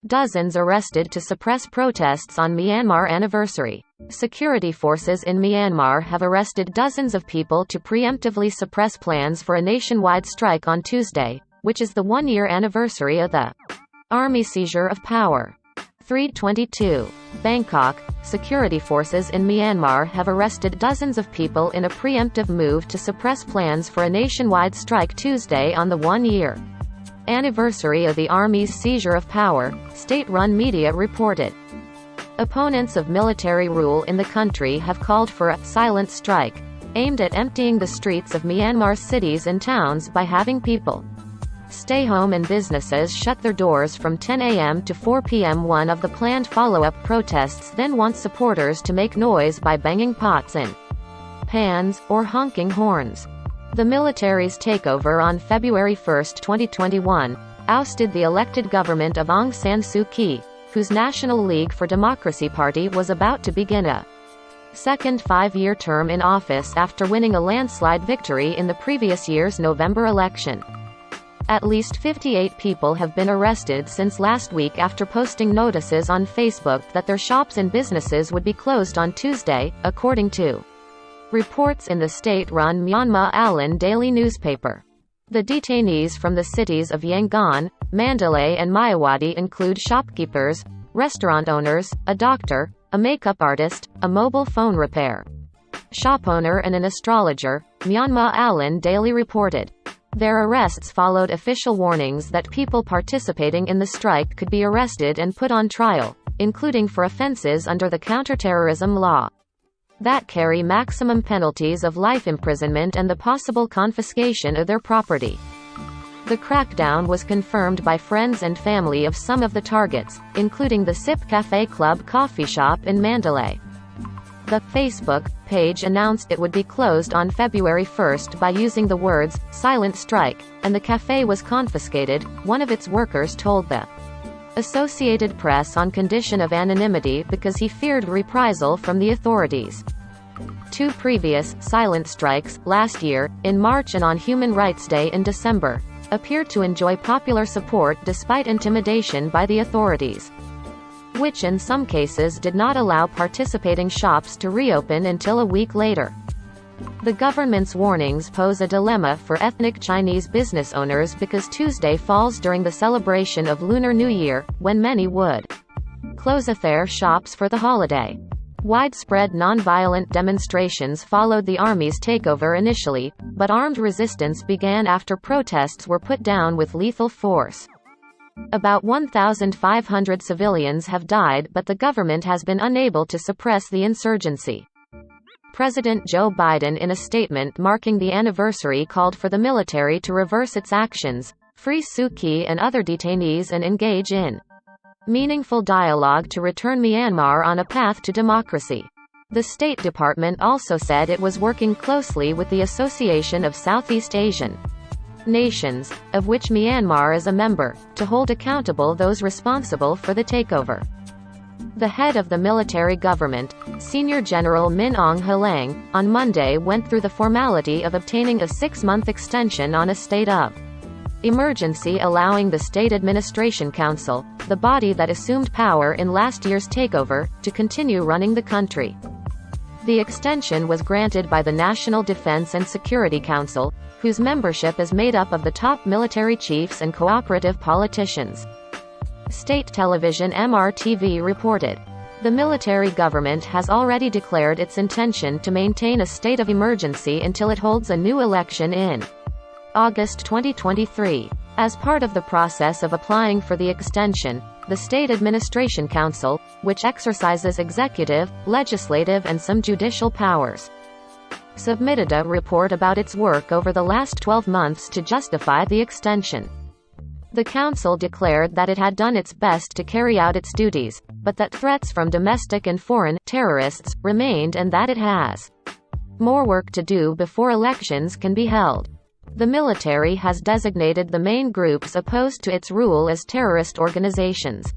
Dozens arrested to suppress protests on Myanmar anniversary. Security forces in Myanmar have arrested dozens of people to preemptively suppress plans for a nationwide strike on Tuesday, which is the one-year anniversary of the army seizure of power. 3:22. Bangkok. Security forces in Myanmar have arrested dozens of people in a preemptive move to suppress plans for a nationwide strike Tuesday on the one-year anniversary of the army's seizure of power, state-run media reported. Opponents of military rule in the country have called for a silent strike, aimed at emptying the streets of Myanmar's cities and towns by having people stay home and businesses shut their doors from 10 a.m. to 4 p.m. One of the planned follow-up protests then wants supporters to make noise by banging pots and pans, or honking horns. The military's takeover on February 1, 2021, ousted the elected government of Aung San Suu Kyi, whose National League for Democracy party was about to begin a second five-year term in office after winning a landslide victory in the previous year's November election. At least 58 people have been arrested since last week after posting notices on Facebook that their shops and businesses would be closed on Tuesday, according to reports in the state-run Myanmar Allen daily newspaper. The detainees from the cities of Yangon, Mandalay and Myawaddy include shopkeepers, restaurant owners, a doctor, a makeup artist, a mobile phone repair shop owner and an astrologer, Myanmar Allen daily reported. Their arrests followed official warnings that people participating in the strike could be arrested and put on trial, including for offenses under the counterterrorism law that carry maximum penalties of life imprisonment and the possible confiscation of their property. The crackdown was confirmed by friends and family of some of the targets, including the Sip Cafe Club coffee shop in Mandalay. The Facebook page announced it would be closed on February 1 by using the words, "silent strike," and the cafe was confiscated, one of its workers told the Associated Press on condition of anonymity because he feared reprisal from the authorities. Two previous silent strikes, last year, in March and on Human Rights Day in December, appeared to enjoy popular support despite intimidation by the authorities, which in some cases did not allow participating shops to reopen until a week later. The government's warnings pose a dilemma for ethnic Chinese business owners because Tuesday falls during the celebration of Lunar New Year, when many would close their shops for the holiday. Widespread nonviolent demonstrations followed the army's takeover initially, but armed resistance began after protests were put down with lethal force. About 1,500 civilians have died, but the government has been unable to suppress the insurgency. President Joe Biden in a statement marking the anniversary called for the military to reverse its actions, free Suu Kyi and other detainees and engage in meaningful dialogue to return Myanmar on a path to democracy. The State Department also said it was working closely with the Association of Southeast Asian Nations, of which Myanmar is a member, to hold accountable those responsible for the takeover. The head of the military government, Senior General Min Aung Hlaing, on Monday went through the formality of obtaining a 6-month extension on a state of emergency, allowing the State Administration Council, the body that assumed power in last year's takeover, to continue running the country. The extension was granted by the National Defense and Security Council, whose membership is made up of the top military chiefs and cooperative politicians. State television MRTV reported. The military government has already declared its intention to maintain a state of emergency until it holds a new election in August 2023. As part of the process of applying for the extension, the State Administration Council, which exercises executive, legislative and some judicial powers, submitted a report about its work over the last 12 months to justify the extension. The council declared that it had done its best to carry out its duties, but that threats from domestic and foreign terrorists remained and that it has more work to do before elections can be held. The military has designated the main groups opposed to its rule as terrorist organizations.